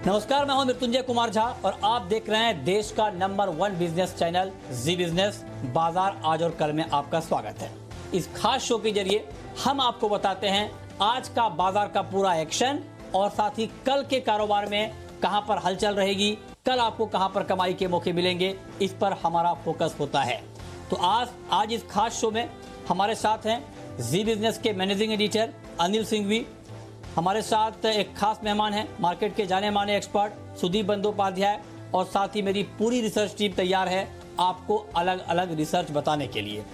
नमस्कार, मैं हूं मृत्युंजय कुमार झा और आप देख रहे हैं देश का नंबर 1 बिजनेस चैनल जी बिजनेस। बाजार आज और कल में आपका स्वागत है। इस खास शो के जरिए हम आपको बताते हैं आज का बाजार का पूरा एक्शन और साथ ही कल के कारोबार में कहां पर हलचल रहेगी, कल आपको कहां पर कमाई के मौके मिलेंगे, इस पर हमारा फोकस होता है। तो आज इस खास शो में हमारे साथ हैं जी बिजनेस के मैनेजिंग एडिटर अनिल सिंघवी। हमारे साथ एक खास मेहमान हैं, मार्केट के जाने माने एक्सपर्ट सुदीप बंदोपाध्याय, और साथ ही मेरी पूरी रिसर्च टीम तैयार है आपको अलग अलग रिसर्च बताने के लिए।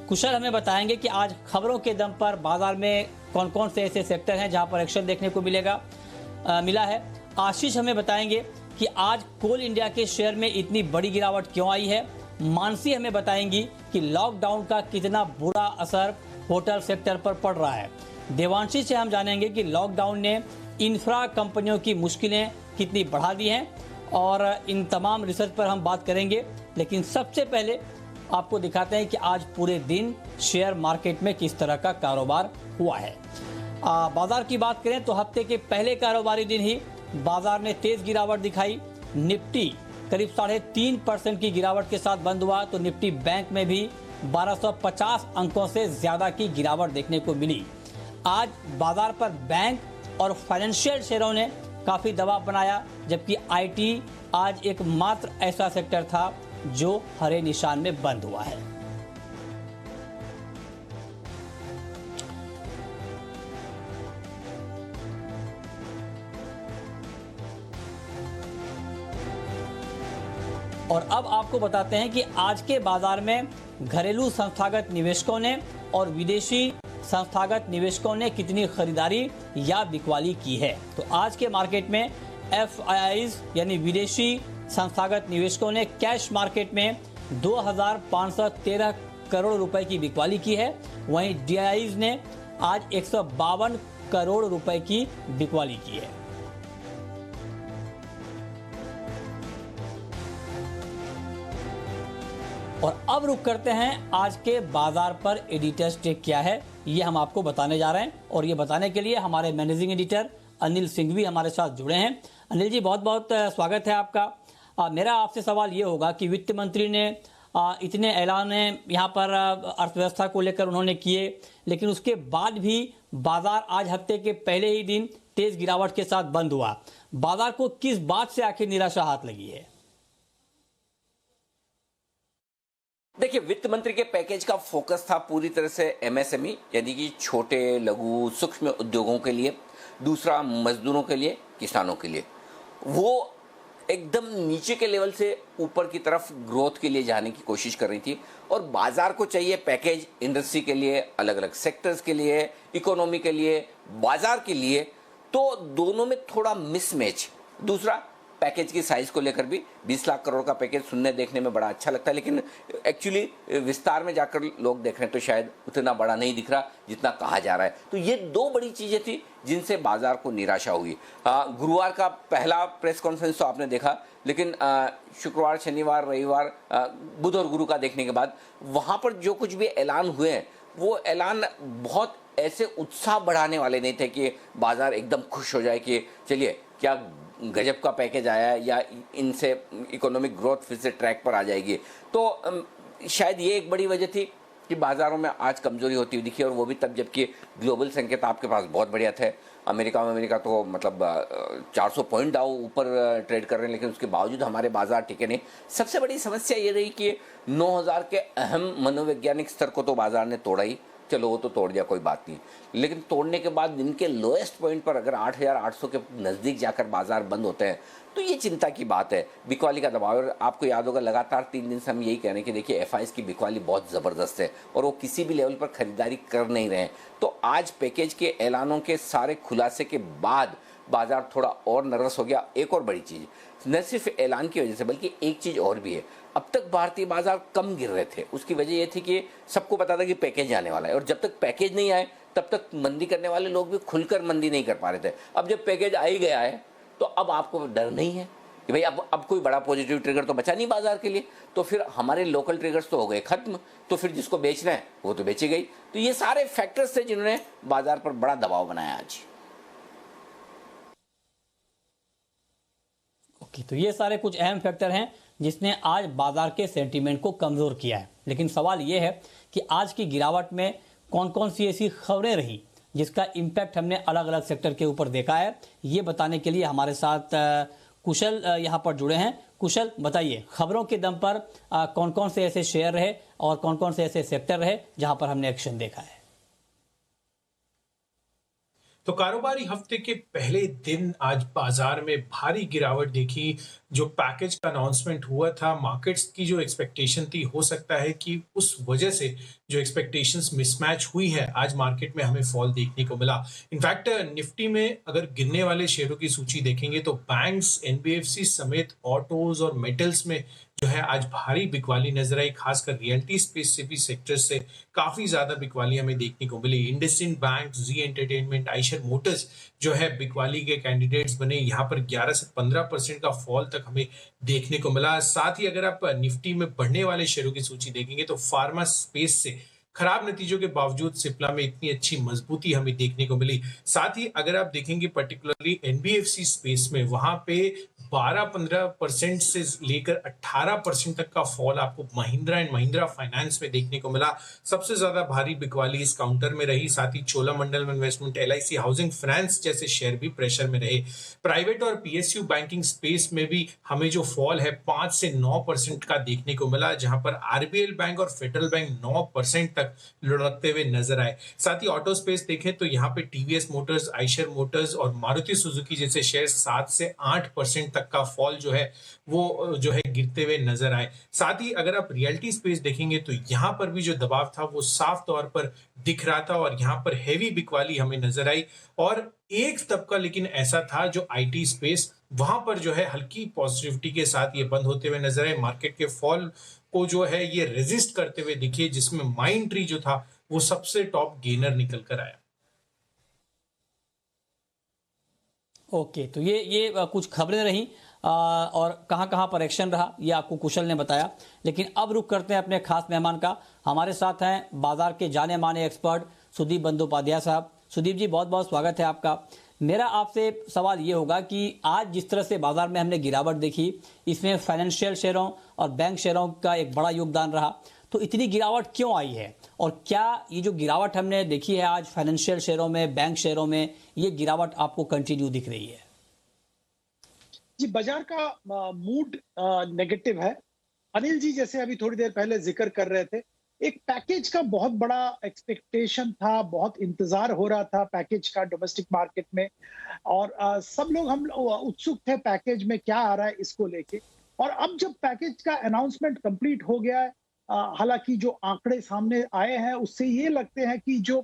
कुशल हमें बताएंगे कि आज खबरों के दम पर बाजार में कौन कौन से ऐसे सेक्टर हैं जहां पर एक्शन देखने को मिला है। आशीष हमें बताएंगे कि आज कोल इंडिया के शेयर में इतनी बड़ी गिरावट क्यों आई है। मानसी हमें बताएंगी कि लॉकडाउन का कितना बुरा असर होटल सेक्टर पर पड़ रहा है। देवांशी से हम जानेंगे कि लॉकडाउन ने इंफ्रा कंपनियों की मुश्किलें कितनी बढ़ा दी हैं, और इन तमाम रिसर्च पर हम बात करेंगे। लेकिन सबसे पहले आपको दिखाते हैं कि आज पूरे दिन शेयर मार्केट में किस तरह का कारोबार हुआ है। बाजार की बात करें तो हफ्ते के पहले कारोबारी दिन ही बाजार ने तेज गिरावट दिखाई। निफ्टी करीब 3.5% की गिरावट के साथ बंद हुआ, तो निफ्टी बैंक में भी 1250 अंकों से ज्यादा की गिरावट देखने को मिली। आज बाजार पर बैंक और फाइनेंशियल शेयरों ने काफी दबाव बनाया, जबकि आईटी आज एकमात्र ऐसा सेक्टर था जो हरे निशान में बंद हुआ है। और अब आपको बताते हैं कि आज के बाजार में घरेलू संस्थागत निवेशकों ने और विदेशी संस्थागत निवेशकों ने कितनी खरीदारी या बिकवाली की है। तो आज के मार्केट में एफआईआईज यानी विदेशी संस्थागत निवेशकों ने कैश मार्केट में 2513 करोड़ रुपए की बिकवाली की है। वहीं डीआईज ने आज 152 करोड़ रुपए की बिकवाली की है। और अब रुक करते हैं आज के बाजार पर एडिटर्स टेक क्या है, ये हम आपको बताने जा रहे हैं। और ये बताने के लिए हमारे मैनेजिंग एडिटर अनिल सिंघवी हमारे साथ जुड़े हैं। अनिल जी, बहुत बहुत स्वागत है आपका। मेरा आपसे सवाल ये होगा कि वित्त मंत्री ने इतने ऐलान यहाँ पर अर्थव्यवस्था को लेकर उन्होंने किए, लेकिन उसके बाद भी बाजार आज हफ्ते के पहले ही दिन तेज गिरावट के साथ बंद हुआ। बाजार को किस बात से आखिर निराशा हाथ लगी है? देखिए, वित्त मंत्री के पैकेज का फोकस था पूरी तरह से एमएसएमई यानी कि छोटे लघु सूक्ष्म उद्योगों के लिए, दूसरा मजदूरों के लिए, किसानों के लिए। वो एकदम नीचे के लेवल से ऊपर की तरफ ग्रोथ के लिए जाने की कोशिश कर रही थी, और बाजार को चाहिए पैकेज इंडस्ट्री के लिए, अलग अलग सेक्टर्स के लिए, इकोनॉमी के लिए, बाजार के लिए। तो दोनों में थोड़ा मिसमैच। दूसरा, पैकेज की साइज को लेकर भी 20 लाख करोड़ का पैकेज सुनने देखने में बड़ा अच्छा लगता है, लेकिन एक्चुअली विस्तार में जाकर लोग देख रहे हैं तो शायद उतना बड़ा नहीं दिख रहा जितना कहा जा रहा है। तो ये दो बड़ी चीजें थी जिनसे बाजार को निराशा हुई। गुरुवार का पहला प्रेस कॉन्फ्रेंस तो आपने देखा, लेकिन शुक्रवार, शनिवार, रविवार, बुध और गुरु का देखने के बाद वहां पर जो कुछ भी ऐलान हुए हैं वो ऐलान बहुत ऐसे उत्साह बढ़ाने वाले नहीं थे कि बाजार एकदम खुश हो जाए कि चलिए क्या गजब का पैकेज आया है या इनसे इकोनॉमिक ग्रोथ फिर से ट्रैक पर आ जाएगी। तो शायद ये एक बड़ी वजह थी कि बाजारों में आज कमजोरी होती हुई दिखी, और वो भी तब जबकि ग्लोबल संकेत आपके पास बहुत बढ़िया थे। अमेरिका तो मतलब 400 पॉइंट डाउ ऊपर ट्रेड कर रहे हैं, लेकिन उसके बावजूद हमारे बाजार टिके नहीं। सबसे बड़ी समस्या ये रही कि 9000 के अहम मनोवैज्ञानिक स्तर को तो बाजार ने तोड़ा ही, चलो वो तो तोड़ दिया, कोई बात नहीं, लेकिन तोड़ने के बाद दिन के लोएस्ट पॉइंट पर अगर 8800 के नज़दीक जाकर बाजार बंद होते हैं तो ये चिंता की बात है। बिकवाली का दबाव, और आपको याद होगा लगातार 3 दिन से हम यही कह रहे हैं कि देखिए एफआईआईज की बिकवाली बहुत ज़बरदस्त है और वो किसी भी लेवल पर खरीदारी कर नहीं रहे हैं। तो आज पैकेज के ऐलानों के सारे खुलासे के बाद बाजार थोड़ा और नर्वस हो गया। एक और बड़ी चीज़, न सिर्फ ऐलान की वजह से बल्कि एक चीज़ और भी है। अब तक भारतीय बाजार कम गिर रहे थे, उसकी वजह यह थी कि सबको पता था कि पैकेज आने वाला है, और जब तक पैकेज नहीं आए तब तक मंदी करने वाले लोग भी खुलकर मंदी नहीं कर पा रहे थे। अब जब पैकेज आ ही गया है तो अब आपको डर नहीं है कि भाई अब कोई बड़ा पॉजिटिव ट्रिगर तो बचा नहीं बाजार के लिए, तो फिर हमारे लोकल ट्रिगर्स तो हो गए खत्म, तो फिर जिसको बेचना है वो तो बेची गई। तो ये सारे फैक्टर्स थे जिन्होंने बाजार पर बड़ा दबाव बनाया आज। ओके, तो ये सारे कुछ अहम फैक्टर हैं जिसने आज बाजार के सेंटीमेंट को कमज़ोर किया है। लेकिन सवाल ये है कि आज की गिरावट में कौन कौन सी ऐसी खबरें रही जिसका इम्पैक्ट हमने अलग अलग सेक्टर के ऊपर देखा है। ये बताने के लिए हमारे साथ कुशल यहाँ पर जुड़े हैं। कुशल, बताइए खबरों के दम पर कौन कौन से ऐसे शेयर रहे और कौन कौन से ऐसे सेक्टर रहे जहां पर हमने एक्शन देखा है। तो कारोबारी हफ्ते के पहले दिन आज बाजार में भारी गिरावट देखी। जो पैकेज का अनाउंसमेंट हुआ था, मार्केट्स की जो एक्सपेक्टेशन थी, हो सकता है कि उस वजह से जो एक्सपेक्टेशंस मिसमैच हुई है, आज मार्केट में हमें फॉल देखने को मिला। इनफैक्ट निफ्टी में अगर गिरने वाले शेयरों की सूची देखेंगे तो बैंक्स, एनबीएफसी समेत ऑटोज और मेटल्स में जो है आज भारी बिकवाली नजर आई। खासकर रियल्टी स्पेसिफिक सेक्टर से काफी ज्यादा बिकवाली हमें देखने को मिली। इंडसइंड बैंक, जी एंटरटेनमेंट, आयशर मोटर्स जो है बिकवाली के कैंडिडेट्स बने। यहाँ पर 11 से 15% का फॉल तक हमें देखने को मिला। साथ ही अगर आप निफ्टी में बढ़ने वाले शेयरों की सूची देखेंगे तो फार्मा स्पेस से खराब नतीजों के बावजूद सिप्ला में इतनी अच्छी मजबूती हमें देखने को मिली। साथ ही अगर आप देखेंगे पर्टिकुलरली एनबीएफसी स्पेस में, वहां पे 12-15% से लेकर 18% तक का फॉल आपको महिंद्रा एंड महिंद्रा फाइनेंस में देखने को मिला। सबसे ज्यादा भारी बिकवाली इस काउंटर में रही। साथ ही Cholamandalam investment, LIC housing finance जैसे शेयर भी प्रेशर में रहे। प्राइवेट और पीएसयू बैंकिंग स्पेस में भी हमें जो फॉल है 5 से 9% का देखने को मिला, जहां पर आरबीएल बैंक और फेडरल बैंक 9% तक लुढ़कते हुए नजर आए। साथ ही ऑटो स्पेस देखें तो यहाँ पे टीवीएस मोटर्स, आयशर मोटर्स और मारुति सुजुकी जैसे शेयर 7 से 8% तक का फॉल जो है वो जो है गिरते हुए नजर आए। साथ ही अगर आप रियल्टी स्पेस देखेंगे तो यहाँ पर भी जो दबाव था वो साफ तौर पर दिख रहा था और यहाँ पर हेवी बिकवाली हमें नजर आई। और एक तबका लेकिन ऐसा था जो आईटी स्पेस, वहां पर जो है हल्की पॉजिटिविटी के साथ ये बंद होते हुए नजर आए। मार्केट के फॉल को जो है ये रेजिस्ट करते हुए दिखे, जिसमें माइंड ट्री जो था वो सबसे टॉप गेनर निकल कर आया। ओके, तो ये कुछ खबरें रहीं और कहां कहां पर एक्शन रहा ये आपको कुशल ने बताया। लेकिन अब रुक करते हैं अपने खास मेहमान का। हमारे साथ हैं बाजार के जाने माने एक्सपर्ट सुदीप बंदोपाध्याय साहब। सुदीप जी, बहुत बहुत स्वागत है आपका। मेरा आपसे सवाल ये होगा कि आज जिस तरह से बाजार में हमने गिरावट देखी, इसमें फाइनेंशियल शेयरों और बैंक शेयरों का एक बड़ा योगदान रहा। तो इतनी गिरावट क्यों आई है और क्या ये जो गिरावट हमने देखी है आज फाइनेंशियल शेयरों में, बैंक शेयरों में, ये गिरावट आपको कंटिन्यू दिख रही है? जी, बाजार का मूड नेगेटिव है। अनिल जी जैसे अभी थोड़ी देर पहले जिक्र कर रहे थे, एक पैकेज का बहुत बड़ा एक्सपेक्टेशन था, बहुत इंतजार हो रहा था पैकेज का डोमेस्टिक मार्केट में। और सब लोग हम उत्सुक थे पैकेज में क्या आ रहा है इसको लेके। और अब जब पैकेज का अनाउंसमेंट कंप्लीट हो गया है, हालांकि जो आंकड़े सामने आए हैं उससे ये लगते हैं कि जो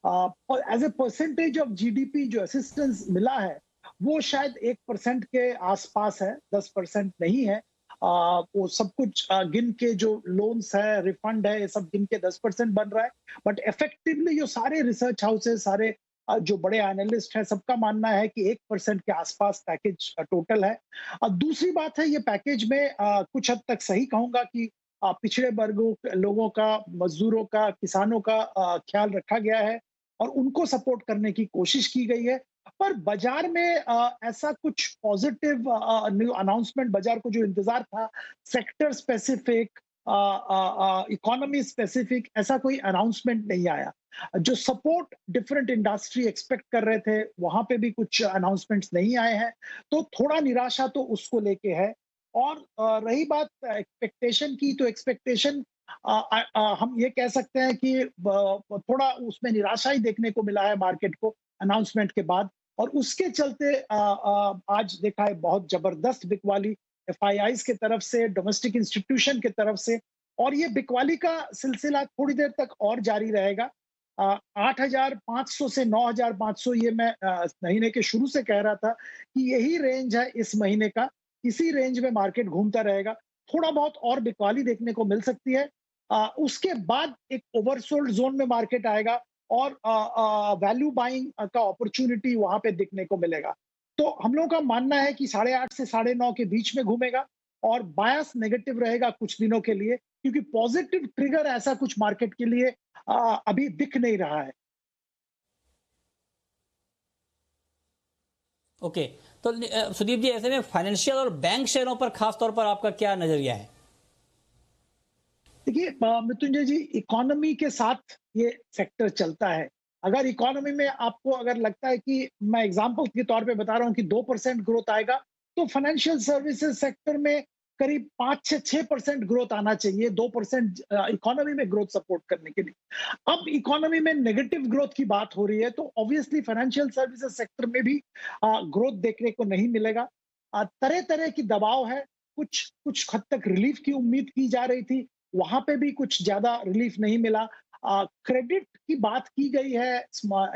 as a percentage of GDP जो असिस्टेंस मिला है वो शायद 1% के आसपास है, 10% नहीं है। वो सब कुछ गिन के जो लोन्स है, रिफंड है, ये सब गिन के 10% बन रहा है। बट इफेक्टिवली जो सारे रिसर्च हाउसेस, सारे जो बड़े एनालिस्ट हैं, सबका मानना है कि 1% के आसपास पैकेज टोटल है। और दूसरी बात है, ये पैकेज में कुछ हद तक सही कहूंगा कि पिछड़े वर्गों लोगों का, मजदूरों का, किसानों का ख्याल रखा गया है और उनको सपोर्ट करने की कोशिश की गई है। पर बाजार में ऐसा कुछ पॉजिटिव अनाउंसमेंट, बाजार को जो इंतजार था सेक्टर स्पेसिफिक, इकोनॉमी स्पेसिफिक, ऐसा कोई अनाउंसमेंट नहीं आया। जो सपोर्ट डिफरेंट इंडस्ट्री एक्सपेक्ट कर रहे थे वहां पे भी कुछ अनाउंसमेंट्स नहीं आए हैं। तो थोड़ा निराशा तो उसको लेके है। और रही बात एक्सपेक्टेशन की, तो एक्सपेक्टेशन हम ये कह सकते हैं कि थोड़ा उसमें निराशा ही देखने को मिला है मार्केट को अनाउंसमेंट के बाद। और उसके चलते आज देखा है बहुत जबरदस्त बिकवाली एफआईआईज के तरफ से, डोमेस्टिक इंस्टीट्यूशन के तरफ से। और ये बिकवाली का सिलसिला थोड़ी देर तक और जारी रहेगा। 8,500 से 9,500 ये मैं महीने के शुरू से कह रहा था कि यही रेंज है इस महीने का। इसी रेंज में मार्केट घूमता रहेगा। थोड़ा बहुत और बिकवाली देखने को मिल सकती है। उसके बाद एक ओवरसोल्ड जोन में मार्केट आएगा और वैल्यू बाइंग का अपॉर्चुनिटी वहां पे दिखने को मिलेगा। तो हम लोगों का मानना है कि 8.5 से 9.5 के बीच में घूमेगा और बायस नेगेटिव रहेगा कुछ दिनों के लिए, क्योंकि पॉजिटिव ट्रिगर ऐसा कुछ मार्केट के लिए अभी दिख नहीं रहा है। ओके, तो सुदीप जी, ऐसे में फाइनेंशियल और बैंक शेयरों पर खास तौर पर आपका क्या नजरिया है? देखिए मृत्युंजय जी, इकोनॉमी के साथ ये सेक्टर चलता है। अगर इकोनॉमी में आपको अगर लगता है कि, मैं एग्जांपल के तौर पे बता रहा हूँ कि 2% ग्रोथ आएगा, तो फाइनेंशियल सर्विसेज सेक्टर में करीब 5 से 6% ग्रोथ आना चाहिए 2% इकोनॉमी में ग्रोथ सपोर्ट करने के लिए। अब इकोनॉमी में नेगेटिव ग्रोथ की बात हो रही है, तो ऑब्वियसली फाइनेंशियल सर्विसेज सेक्टर में भी ग्रोथ देखने को नहीं मिलेगा। तरह तरह की दबाव है, कुछ कुछ हद तक रिलीफ की उम्मीद की जा रही थी, वहां पे भी कुछ ज्यादा रिलीफ नहीं मिला। क्रेडिट की बात की गई है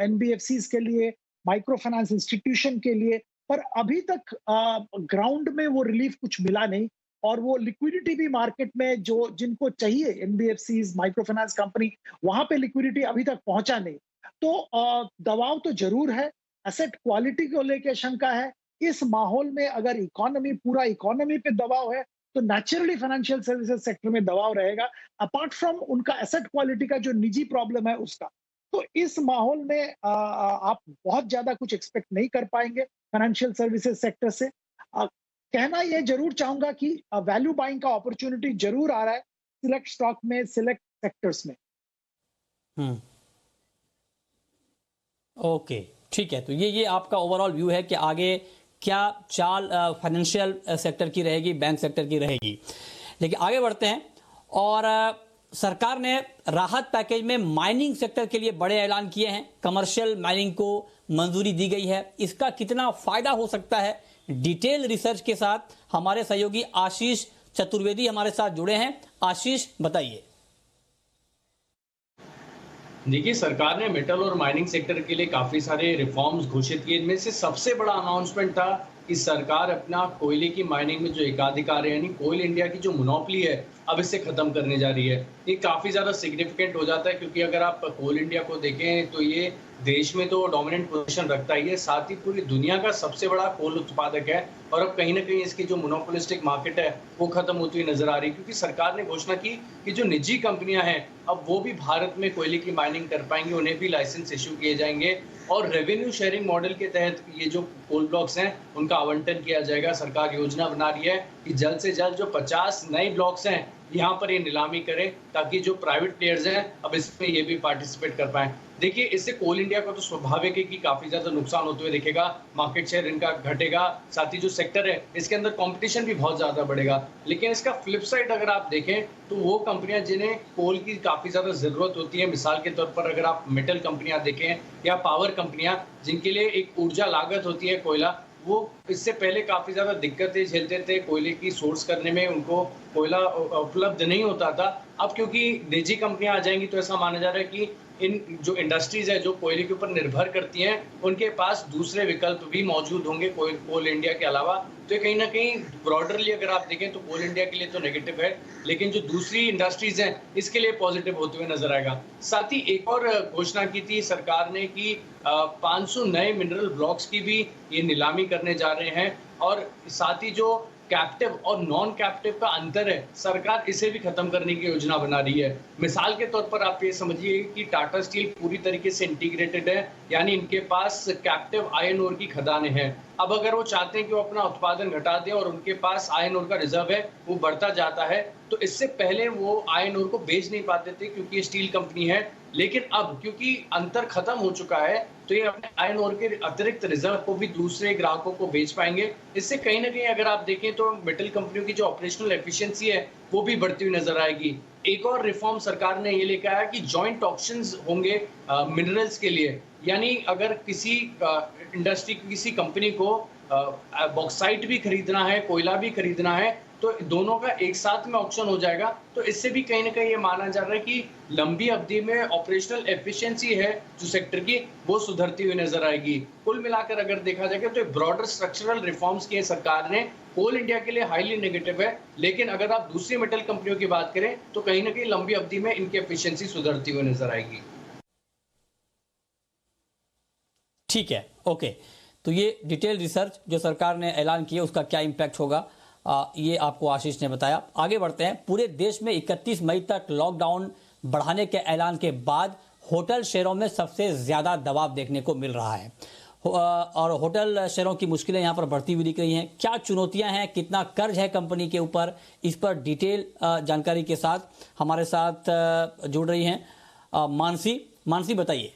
एनबीएफसी के लिए, माइक्रो फाइनेंस इंस्टीट्यूशन के लिए, पर अभी तक ग्राउंड में वो रिलीफ कुछ मिला नहीं, और वो लिक्विडिटी भी मार्केट में जो जिनको चाहिए एनबीएफसी, माइक्रो फाइनेंस कंपनी, वहां पे लिक्विडिटी अभी तक पहुंचा नहीं। तो दबाव तो जरूर है, एसेट क्वालिटी को लेकर शंका है। इस माहौल में अगर पूरा इकोनॉमी पे दबाव है, तो नेचुरली फाइनेंशियल सर्विसेज सेक्टर में दबाव रहेगा, अपार्ट फ्रॉम उनका एसेट क्वालिटी का जो निजी प्रॉब्लम है उसका। तो इस माहौल में आप बहुत ज्यादा कुछ एक्सपेक्ट नहीं कर पाएंगे फाइनेंशियल सर्विसेज सेक्टर से। कहना यह जरूर चाहूंगा कि वैल्यू बाइंग का अपॉर्चुनिटी जरूर आ रहा है सिलेक्ट स्टॉक में, सिलेक्ट सेक्टर्स में। ओके, ठीक है। तो ये आपका ओवरऑल व्यू है कि आगे क्या चाल फाइनेंशियल सेक्टर की रहेगी, बैंक सेक्टर की रहेगी। लेकिन आगे बढ़ते हैं, और सरकार ने राहत पैकेज में माइनिंग सेक्टर के लिए बड़े ऐलान किए हैं। कमर्शियल माइनिंग को मंजूरी दी गई है, इसका कितना फायदा हो सकता है? डिटेल रिसर्च के साथ हमारे सहयोगी आशीष चतुर्वेदी हमारे साथ जुड़े हैं। आशीष, बताइए। देखिए, सरकार ने मेटल और माइनिंग सेक्टर के लिए काफी सारे रिफॉर्म्स घोषित किए। इनमें से सबसे बड़ा अनाउंसमेंट था कि सरकार अपना कोयले की माइनिंग में जो एकाधिकार है, यानी कोल इंडिया की जो मोनोपोली है, अब इसे खत्म करने जा रही है। ये काफी ज्यादा सिग्निफिकेंट हो जाता है, क्योंकि अगर आप कोल इंडिया को देखें तो ये देश में तो डोमिनेंट पोजीशन रखता ही है, साथ ही पूरी दुनिया का सबसे बड़ा कोल उत्पादक है। और अब कहीं ना कहीं इसकी जो मोनोपोलिस्टिक मार्केट है वो खत्म होती हुई नजर आ रही है, क्योंकि सरकार ने घोषणा की कि जो निजी कंपनियां हैं अब वो भी भारत में कोयले की माइनिंग कर पाएंगी, उन्हें भी लाइसेंस इशू किए जाएंगे, और रेवेन्यू शेयरिंग मॉडल के तहत ये जो कोल ब्लॉक्स हैं उनका आवंटन किया जाएगा। सरकार योजना बना रही है कि जल्द से जल्द जो 50 नए ब्लॉक्स हैं यहाँ पर ये नीलामी करें, ताकि जो प्राइवेट प्लेयर्स हैं अब इसमें ये भी पार्टिसिपेट कर पाएं। देखिए, इससे कोल इंडिया का तो स्वाभाविक है कि काफी ज्यादा नुकसान होते हुए दिखेगा, मार्केट शेयर इनका घटेगा, साथ ही जो सेक्टर है इसके अंदर कंपटीशन भी बहुत ज्यादा बढ़ेगा। लेकिन इसका फ्लिप साइड अगर आप देखें तो वो कंपनियां जिन्हें कोल की काफी ज्यादा जरूरत होती है, मिसाल के तौर पर अगर आप मेटल कंपनियां देखें या पावर कंपनियां, जिनके लिए एक ऊर्जा लागत होती है कोयला, वो इससे पहले काफी ज्यादा दिक्कतें झेलते थे कोयले की सोर्स करने में, उनको कोयला उपलब्ध नहीं होता था। अब क्योंकि निजी कंपनियां आ जाएंगी तो ऐसा माना जा रहा है कि इन जो इंडस्ट्रीज है जो कोयले के ऊपर निर्भर करती हैं, उनके पास दूसरे विकल्प भी मौजूद होंगे कोल इंडिया के अलावा। तो कहीं ना कहीं ब्रॉडरली अगर आप देखें तो कोल इंडिया के लिए तो नेगेटिव है, लेकिन जो दूसरी इंडस्ट्रीज हैं इसके लिए पॉजिटिव होते हुए नजर आएगा। साथ ही एक और घोषणा की थी सरकार ने कि 500 नए मिनरल ब्लॉक्स की भी ये नीलामी करने जा रहे हैं, और साथ ही जो कैप्टिव और नॉन कैप्टिव का अंतर है, सरकार इसे भी खत्म करने की योजना बना रही है। मिसाल के तौर पर आप ये समझिए कि टाटा स्टील पूरी तरीके से इंटीग्रेटेड है, यानी इनके पास कैप्टिव आयरन ओर की खदानें हैं। अब अगर वो चाहते हैं कि वो अपना उत्पादन घटा दें और उनके पास आयरन ओर का रिजर्व है वो बढ़ता जाता है, तो इससे पहले वो आयरन ओर को बेच नहीं पाते थे क्योंकि ये स्टील कंपनी है। लेकिन अब क्योंकि अंतर खत्म हो चुका है तो ये अपने आयरन ओर के अतिरिक्त रिजर्व को भी दूसरे ग्राहकों को बेच पाएंगे। इससे कहीं ना कहीं अगर आप देखें तो मेटल कंपनियों की जो ऑपरेशनल एफिशिएंसी है वो भी बढ़ती हुई नजर आएगी। एक और रिफॉर्म सरकार ने ये लेकर आया कि जॉइंट ऑक्शंस होंगे मिनरल्स के लिए, यानी अगर किसी इंडस्ट्री किसी कंपनी को बॉक्साइट भी खरीदना है, कोयला भी खरीदना है, तो दोनों का एक साथ में ऑक्शन हो जाएगा। तो इससे भी कहीं ना कहीं ये माना जा रहा है कि लंबी अवधि में ऑपरेशनल एफिशिएंसी है जो सेक्टर की वो सुधरती हुई नजर आएगी। कुल मिलाकर अगर देखा जाए तो ब्रॉडर स्ट्रक्चरल रिफॉर्म्स किए सरकार ने, कोल इंडिया के लिए हाईली नेगेटिव है, लेकिन अगर आप दूसरी मेटल कंपनियों की बात करें तो कहीं ना कहीं लंबी अवधि में इनकी एफिशिएंसी सुधरती हुई नजर आएगी। ठीक है, ओके। तो ये डिटेल रिसर्च जो सरकार ने ऐलान किया उसका क्या इम्पैक्ट होगा, ये आपको आशीष ने बताया। आगे बढ़ते हैं। पूरे देश में 31 मई तक लॉकडाउन बढ़ाने के ऐलान के बाद होटल शेयरों में सबसे ज्यादा दबाव देखने को मिल रहा है। और होटल शेयरों की मुश्किलें यहाँ पर बढ़ती हुई दिख रही हैं। क्या चुनौतियां हैं, कितना कर्ज है कंपनी के ऊपर, इस पर डिटेल जानकारी के साथ हमारे साथ जुड़ रही हैं मानसी बताइए।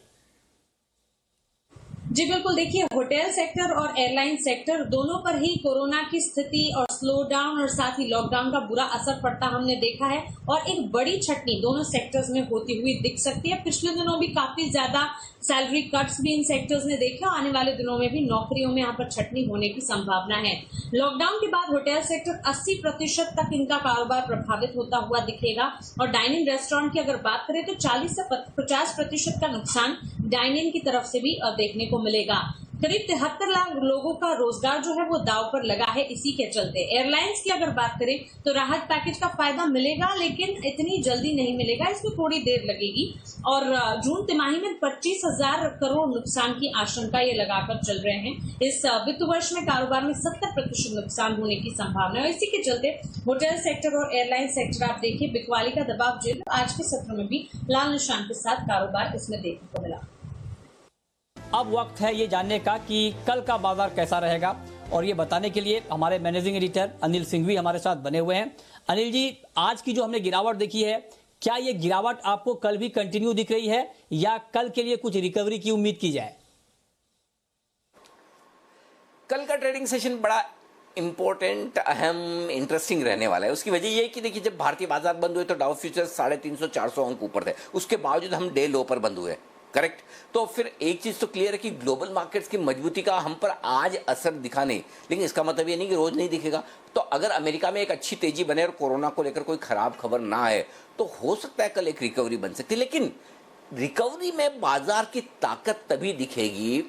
जी बिल्कुल, देखिए होटल सेक्टर और एयरलाइन सेक्टर दोनों पर ही कोरोना की स्थिति और स्लो डाउन और साथ ही लॉकडाउन का बुरा असर पड़ता हमने देखा है और एक बड़ी छटनी दोनों सेक्टर्स में होती हुई दिख सकती है। पिछले दिनों भी काफी ज्यादा सैलरी कट्स भी इन सेक्टर्स ने देखे और आने वाले दिनों में भी नौकरियों में यहाँ पर छटनी होने की संभावना है। लॉकडाउन के बाद होटल सेक्टर 80% तक इनका कारोबार प्रभावित होता हुआ दिखेगा और डाइनिंग रेस्टोरेंट की अगर बात करें तो 40 से 50% का नुकसान डाइनिंग की तरफ से भी देखने को मिलेगा। करीब 73 लाख लोगों का रोजगार जो है वो दाव पर लगा है इसी के चलते। एयरलाइंस की अगर बात करें तो राहत पैकेज का फायदा मिलेगा लेकिन इतनी जल्दी नहीं मिलेगा, इसमें थोड़ी देर लगेगी और जून तिमाही में 25,000 करोड़ नुकसान की आशंका ये लगाकर चल रहे हैं। इस वित्त वर्ष में कारोबार में 70% नुकसान होने की संभावना है। इसी के चलते होटल सेक्टर और एयरलाइन सेक्टर आप देखिए बिकवाली का दबाव झेल आज के सत्र में भी लाल निशान के साथ कारोबार इसमें देखने को मिला। अब वक्त है ये जानने का कि कल का बाजार कैसा रहेगा और ये बताने के लिए हमारे मैनेजिंग एडिटर अनिल सिंघवी हमारे साथ बने हुए हैं। अनिल जी, आज की जो हमने गिरावट देखी है, क्या ये गिरावट आपको कल भी कंटिन्यू दिख रही है या कल के लिए कुछ रिकवरी की उम्मीद की जाए? कल का ट्रेडिंग सेशन बड़ा इंपॉर्टेंट, अहम, इंटरेस्टिंग रहने वाला है। उसकी वजह यह है कि देखिए, जब भारतीय बाजार बंद हुए तो डाउ फ्यूचर्स 350-400 अंक ऊपर थे, उसके बावजूद हम डे लो पर बंद हुए, करेक्ट। तो फिर एक चीज तो क्लियर है कि ग्लोबल मार्केट्स की मजबूती का हम पर आज असर दिखा नहीं, लेकिन इसका मतलब ये नहीं कि रोज नहीं दिखेगा। तो अगर अमेरिका में एक अच्छी तेजी बने और कोरोना को लेकर कोई खराब खबर ना आए तो हो सकता है कल एक रिकवरी बन सकती है। लेकिन रिकवरी में बाजार की ताकत तभी दिखेगी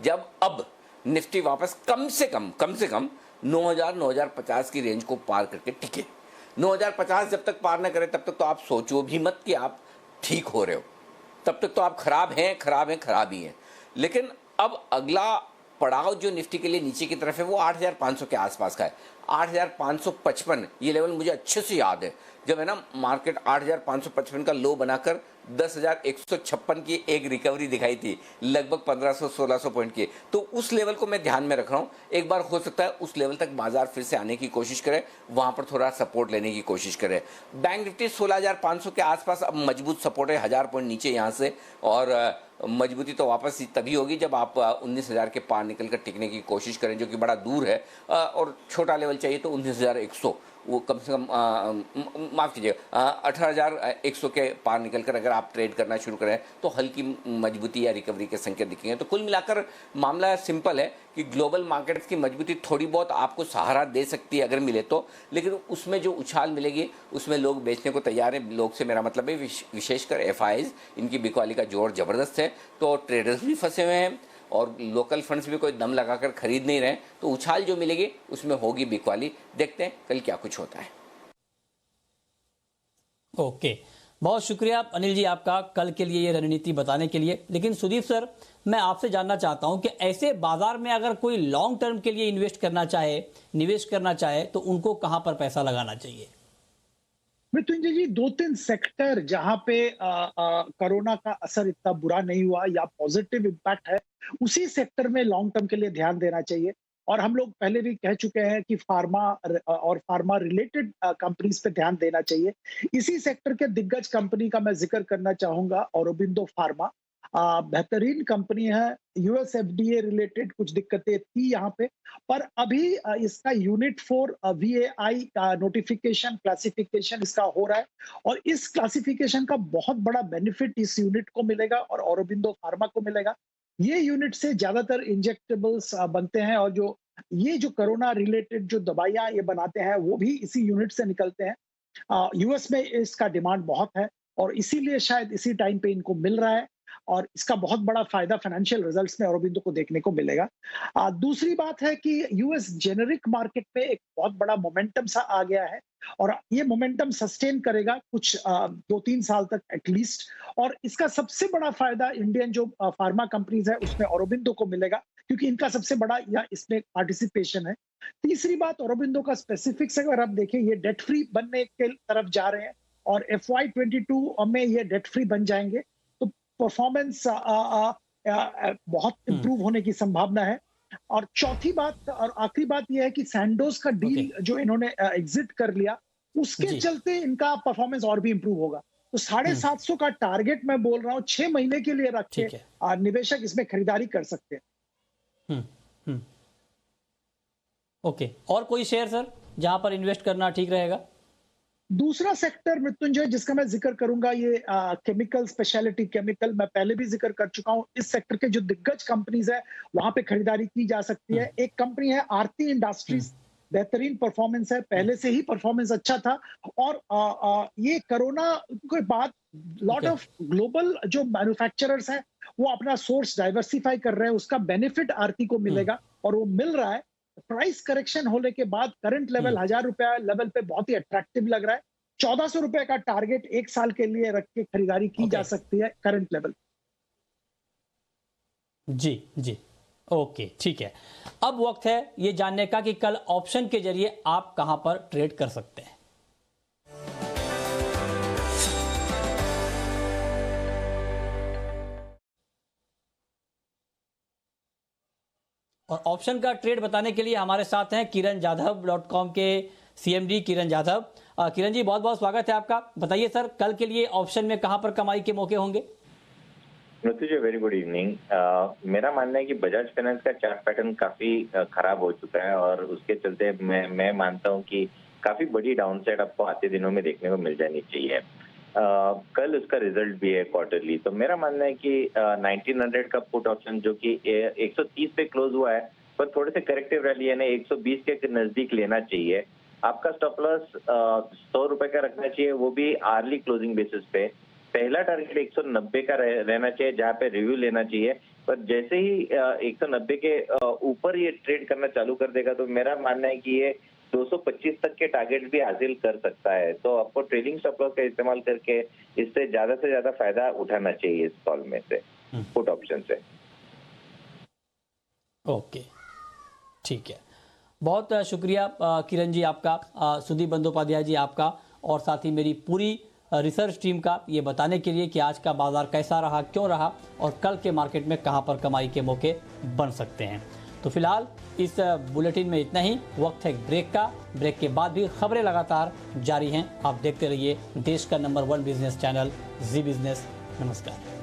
जब अब निफ्टी वापस कम से कम 9,000-9,050 की रेंज को पार करके टिके। 9,050 जब तक पार न करे तब तक तो आप सोचो भी मत कि आप ठीक हो रहे हो, तब तक तो आप खराब ही हैं। लेकिन अब अगला पड़ाव जो निफ्टी के लिए नीचे की तरफ है वो 8,500 के आसपास का है। 8,555 ये लेवल मुझे अच्छे से याद है, जब है ना मार्केट 8,555 का लो बनाकर 10,156 की एक रिकवरी दिखाई थी, लगभग 1,500-1,600 पॉइंट की। तो उस लेवल को मैं ध्यान में रख रहा हूँ। एक बार हो सकता है उस लेवल तक बाजार फिर से आने की कोशिश करे, वहां पर थोड़ा सपोर्ट लेने की कोशिश करे। बैंक निफ्टी 16,500 के आसपास अब मजबूत सपोर्ट है, 1,000 पॉइंट नीचे यहाँ से, और मजबूती तो वापस तभी होगी जब आप 19,000 के पार निकलकर टिकने की कोशिश करें, जो कि बड़ा दूर है। और छोटा लेवल चाहिए तो 19,100, वो कम से कम माफ कीजिएगा 18,100 के पार निकलकर अगर आप ट्रेड करना शुरू करें तो हल्की मजबूती या रिकवरी के संकेत दिखेंगे। तो कुल मिलाकर मामला सिंपल है कि ग्लोबल मार्केट्स की मजबूती थोड़ी बहुत आपको सहारा दे सकती है अगर मिले तो, लेकिन उसमें जो उछाल मिलेगी उसमें लोग बेचने को तैयार है। लोग से मेरा मतलब है विशेषकर एफआईज, इनकी बिकवाली का जोर जबरदस्त है, तो ट्रेडर्स भी फंसे हुए हैं और लोकल फंड्स भी कोई दम लगाकर खरीद नहीं रहे, तो उछाल जो मिलेगी उसमें होगी बिकवाली। देखते हैं कल क्या कुछ होता है। ओके, बहुत शुक्रिया अनिल जी आपका कल के लिए ये रणनीति बताने के लिए। लेकिन सुदीप सर, मैं आपसे जानना चाहता हूं कि ऐसे बाजार में अगर कोई लॉन्ग टर्म के लिए इन्वेस्ट करना चाहे, निवेश करना चाहे, तो उनको कहां पर पैसा लगाना चाहिए? मृत्युंजय जी, 2-3 सेक्टर जहां पे कोरोना का असर इतना बुरा नहीं हुआ या पॉजिटिव इम्पैक्ट है, उसी सेक्टर में लॉन्ग टर्म के लिए ध्यान देना चाहिए। और हम लोग पहले भी कह चुके हैं कि फार्मा रिलेटेड कंपनीज पे ध्यान देना चाहिए। इसी सेक्टर के दिग्गज कंपनी का मैं जिक्र करना चाहूंगा, ऑरोबिंदो फार्मा। बेहतरीन कंपनी है। यूएस एफडीए रिलेटेड कुछ दिक्कतें थी यहाँ पे, पर अभी इसका यूनिट 4 VAI का नोटिफिकेशन क्लासिफिकेशन इसका हो रहा है और इस क्लासिफिकेशन का बहुत बड़ा बेनिफिट इस यूनिट को मिलेगा और ऑरोबिंदो फार्मा को मिलेगा। ये यूनिट से ज्यादातर इंजेक्टेबल्स बनते हैं और जो कोरोना रिलेटेड जो दवाइयां ये बनाते हैं वो भी इसी यूनिट से निकलते हैं। यूएस में इसका डिमांड बहुत है और इसीलिए शायद इसी टाइम पे इनको मिल रहा है और इसका बहुत बड़ा फायदा फाइनेंशियल रिजल्ट्स में ऑरोबिंदो को देखने को मिलेगा। दूसरी बात है कि यूएस जेनेरिक मार्केट पे एक बहुत बड़ा मोमेंटम सा आ गया है और ये मोमेंटम सस्टेन करेगा कुछ 2-3 साल तक एटलीस्ट, और इसका सबसे बड़ा फायदा इंडियन जो फार्मा कंपनीज है उसमें ऑरोबिंदो को मिलेगा क्योंकि इनका सबसे बड़ा या इसमें पार्टिसिपेशन है। तीसरी बात, ऑरोबिंदो का स्पेसिफिक्स अगर आप देखें, ये डेट फ्री बनने के तरफ जा रहे हैं और FY22 में ये डेट फ्री बन जाएंगे। परफॉर्मेंस बहुत इंप्रूव होने की संभावना है। और चौथी बात और आखिरी बात यह है कि सैंडोज का डील जो इन्होंने एग्जिट कर लिया, उसके चलते इनका परफॉर्मेंस और भी इंप्रूव होगा। तो 750 का टारगेट मैं बोल रहा हूँ, 6 महीने के लिए रख के निवेशक इसमें खरीदारी कर सकते हैं। ओके, और कोई शेयर सर जहां पर इन्वेस्ट करना ठीक रहेगा? दूसरा सेक्टर मृत्युंजय जिसका मैं जिक्र करूंगा, ये केमिकल, स्पेशलिटी केमिकल, मैं पहले भी जिक्र कर चुका हूं। इस सेक्टर के जो दिग्गज कंपनीज है वहां पे खरीदारी की जा सकती है। एक कंपनी है आरती इंडस्ट्रीज, बेहतरीन परफॉर्मेंस है, पहले से ही परफॉर्मेंस अच्छा था। और ये कोरोना के बाद लॉट ऑफ ग्लोबल जो मैन्युफैक्चरर्स हैं वो अपना सोर्स डाइवर्सिफाई कर रहे हैं, उसका बेनिफिट आरती को मिलेगा और वो मिल रहा है। प्राइस करेक्शन होने के बाद करंट लेवल 1000 रुपया लेवल पे बहुत ही अट्रैक्टिव लग रहा है। 1400 रुपए का टारगेट 1 साल के लिए रख के खरीदारी की जा सकती है करंट लेवल। जी, ओके, ठीक है। अब वक्त है ये जानने का कि कल ऑप्शन के जरिए आप कहां पर ट्रेड कर सकते हैं। और ऑप्शन का ट्रेड बताने के लिए हमारे साथ हैं kiranjadhav.com के CMD किरण जाधव। किरण जी, बहुत बहुत स्वागत है आपका। बताइए सर, कल के लिए ऑप्शन में कहां पर कमाई के मौके होंगे? Mrityunjay, very good evening. मेरा मानना है कि बजाज फाइनेंस का चार्ट पैटर्न काफी खराब हो चुका है और उसके चलते मैं मानता हूं कि काफी बड़ी डाउनसाइड आपको आते दिनों में देखने को मिल जानी चाहिए। कल उसका रिजल्ट भी है क्वार्टरली, तो मेरा मानना है कि 1900 का पुट ऑप्शन जो कि 130 पे क्लोज हुआ है, पर थोड़े से करेक्टिव रैली है ना, 120 के नजदीक लेना चाहिए। आपका स्टॉप लॉस 100 रुपए का रखना चाहिए, वो भी आर्ली क्लोजिंग बेसिस पे। पहला टारगेट 190 का रहना चाहिए, जहाँ पे रिव्यू लेना चाहिए। पर जैसे ही 190 के ऊपर ये ट्रेड करना चालू कर देगा, तो मेरा मानना है कि ये 225 तक के टारगेट भी हासिल कर सकता है। तो आपको ट्रेडिंग स्टॉप लॉस का इस्तेमाल करके इससे ज्यादा फायदा उठाना चाहिए इस कॉल में से, पुट ऑप्शन से। ओके, ठीक है। बहुत शुक्रिया किरण जी आपका, सुदीप बंदोपाध्याय जी आपका, और साथ ही मेरी पूरी रिसर्च टीम का ये बताने के लिए कि आज का बाजार कैसा रहा, क्यों रहा और कल के मार्केट में कहां पर कमाई के मौके बन सकते हैं। तो फिलहाल इस बुलेटिन में इतना ही। वक्त है ब्रेक का। ब्रेक के बाद भी खबरें लगातार जारी हैं। आप देखते रहिए देश का नंबर 1 बिजनेस चैनल जी बिजनेस। नमस्कार।